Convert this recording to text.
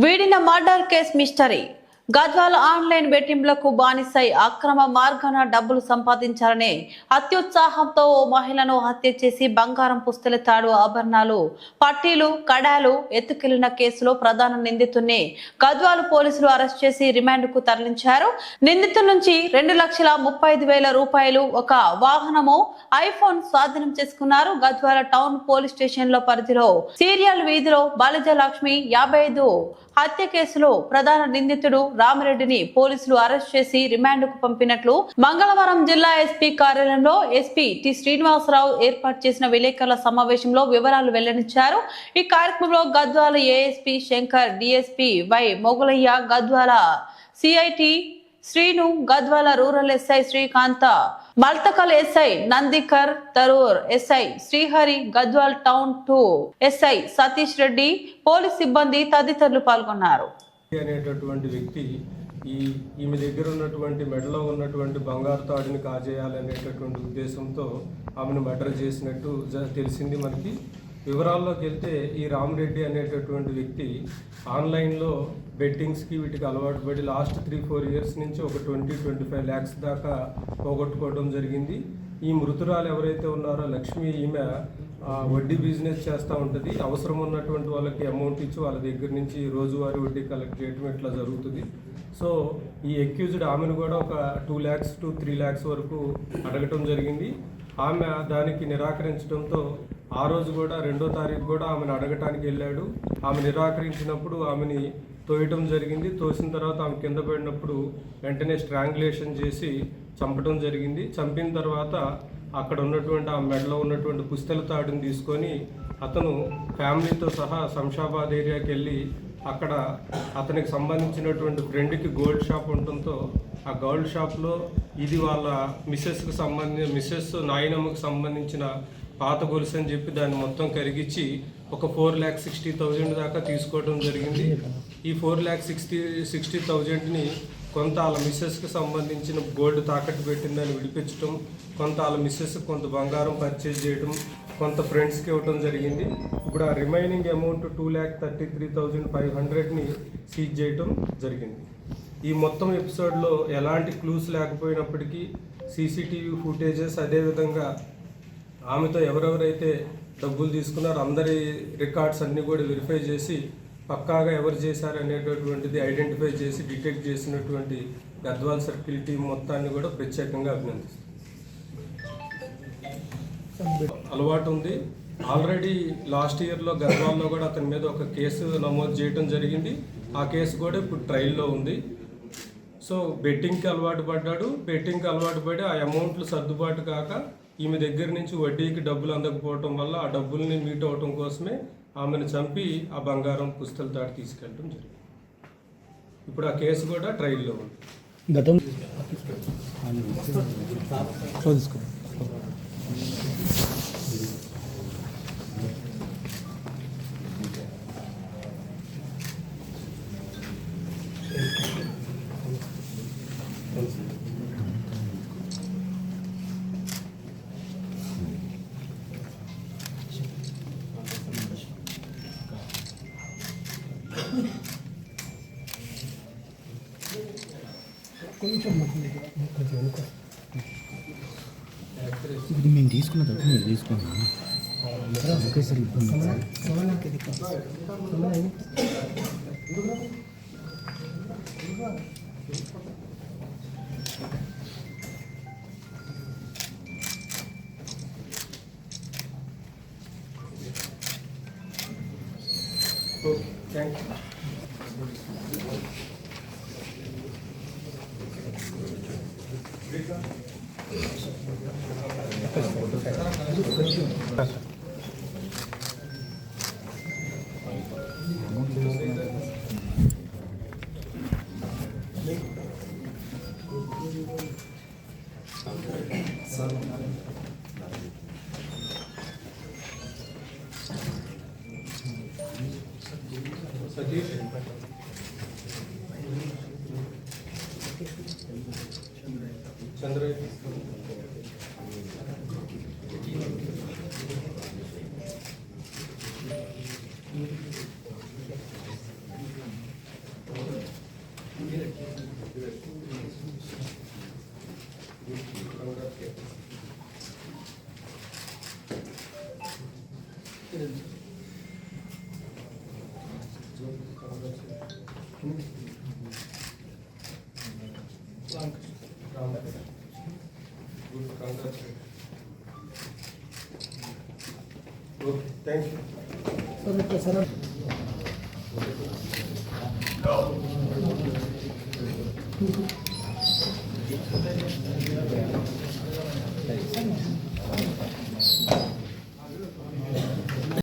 వీడిన murder case mystery. Gadwal online బెట్టింగ్లకు బానిసై అక్రమ మార్గాన డబ్బులు సంపాదించాలనే అత్యుత్సాహంతో ఓ మహిళను హత్య చేసి బంగారం పుస్తెలతాడు ఆభరణాలు, పట్టీలు, కడాలు ఎత్తుకెళ్లిన కేసులో ప్రధాన నిందితుడిని గద్వాల పోలీసులు అరెస్ట్ చేసి రిమాండ్కు తరలించారు. నిందితుల నుంచి 2,35,000 రూపాయలు, ఒక వాహనము, ఐఫోన్ స్వాధీనం చేసుకున్నారు. గద్వాల టౌన్ పోలీస్ స్టేషన్ లో పరిధిలో సీరియల్ వీధిలో బలిజ లక్ష్మి 55 హత్య కేసులో ప్రధాన నిందితుడు రామిరెడ్డిని పోలీసులు అరెస్ట్ చేసి రిమాండ్కు పంపినట్లు మంగళవారం జిల్లా ఎస్పీ కార్యాలయంలో ఎస్పీ టి శ్రీనివాసరావు ఏర్పాటు చేసిన విలేకరుల సమావేశంలో వివరాలు వెల్లడించారు. ఈ కార్యక్రమంలో Gadwal ASP Shankar, DSP Y Mogalaiah, Gadwal CIT Srinu, Gadwal rural SI Srikanth, Maltakal SI Nandikar, Tarur SI Srihari, Gadwal town 2 SI Satish Reddy, police సిబ్బంది తదితరులు పాల్గొన్నారు. అనేటటువంటి వ్యక్తి ఈమె దగ్గర ఉన్నటువంటి మెడలో ఉన్నటువంటి బంగారు తాడుని కాజేయాలనేటటువంటి ఉద్దేశంతో ఆమెను మర్డర్ చేసినట్టు తెలిసింది మనకి. వివరాల్లోకి వెళ్తే ఈ రామిరెడ్డి అనేటటువంటి వ్యక్తి ఆన్లైన్లో బెట్టింగ్స్కి వీటికి అలవాటు పడి లాస్ట్ 3-4 ఇయర్స్ నుంచి ఒక 20-25 lakhs దాకా పోగొట్టుకోవడం జరిగింది. ఈ మృతురాలు ఎవరైతే ఉన్నారో లక్ష్మి, ఈమె వడ్డీ బిజినెస్ చేస్తూ ఉంటుంది. అవసరం ఉన్నటువంటి వాళ్ళకి అమౌంట్ ఇచ్చి వాళ్ళ దగ్గర నుంచి రోజువారీ వడ్డీ కలెక్ట్ చేయడం ఇట్లా జరుగుతుంది. సో ఈ అక్యూజ్డ్ ఆమెను కూడా ఒక 2 lakhs to 3 lakhs వరకు అడగటం జరిగింది. ఆమె దానికి నిరాకరించడంతో ఆ రోజు కూడా 2వ తారీఖు కూడా ఆమెను అడగటానికి వెళ్ళాడు. ఆమె నిరాకరించినప్పుడు ఆమెని తోయటం జరిగింది. తోసిన తర్వాత ఆమె కింద పడినప్పుడు వెంటనే స్ట్రాంగులేషన్ చేసి చంపడం జరిగింది. చంపిన తర్వాత అక్కడ ఉన్నటువంటి ఆ మెడలో ఉన్నటువంటి పుస్తెల తాడుని తీసుకొని అతను ఫ్యామిలీతో సహా శంషాబాద్ ఏరియాకి వెళ్ళి అక్కడ అతనికి సంబంధించినటువంటి ఫ్రెండ్కి గోల్డ్ షాప్ ఉండటంతో ఆ గోల్డ్ షాప్లో ఇది వాళ్ళ మిస్సెస్ నాయనమ్మకు సంబంధించిన పాత గొలుసు అని చెప్పి దాన్ని మొత్తం కరిగించి ఒక 4,60,000 దాకా తీసుకోవడం జరిగింది. ఈ 4,60,000ని కొంత వాళ్ళ మిస్సెస్కి సంబంధించిన గోల్డ్ తాకట్టు పెట్టిందని విడిపించడం, కొంత వాళ్ళ మిస్సెస్కి కొంత బంగారం పర్చేజ్ చేయడం, కొంత ఫ్రెండ్స్కి ఇవ్వడం జరిగింది. ఇప్పుడు ఆ రిమైనింగ్ అమౌంట్ 2,33,500ని సీజ్ చేయడం జరిగింది. ఈ మొత్తం ఎపిసోడ్లో ఎలాంటి క్లూస్ లేకపోయినప్పటికీ సీసీటీవీ ఫుటేజెస్, అదేవిధంగా ఆమెతో ఎవరెవరైతే డబ్బులు తీసుకున్నారో అందరి రికార్డ్స్ అన్నీ కూడా వెరిఫై చేసి పక్కాగా ఎవరు చేశారు అనేటటువంటిది ఐడెంటిఫై చేసి డిటెక్ట్ చేసినటువంటి గద్వాల్ సర్కిల్ టీం మొత్తాన్ని కూడా ప్రత్యేకంగా అభినందిస్తుంది. అలవాటు ఉంది. ఆల్రెడీ లాస్ట్ ఇయర్లో గద్వాల్లో కూడా అతని మీద ఒక కేసు నమోదు చేయడం జరిగింది. ఆ కేసు కూడా ఇప్పుడు ట్రయల్లో ఉంది. సో బెట్టింగ్కి అలవాటు పడ్డాడు. బెట్టింగ్కి అలవాటు పడి ఆ అమౌంట్లు సర్దుబాటు కాక ఈమె దగ్గర నుంచి వడ్డీకి డబ్బులు అందకపోవటం వల్ల ఆ డబ్బుల్ని మీట్ అవటం కోసమే ఆమెను చంపి ఆ బంగారం పుస్తల తాడు తీసుకెళ్ళడం జరిగింది. ఇప్పుడు ఆ కేసు కూడా ట్రయల్లో ఉంది. ఇది మేము తీసుకున్న తర్వాత మీరు తీసుకున్నా ఒకేసారి ఇబ్బంది. Thank you. Satish Chandraiah okay, thank you.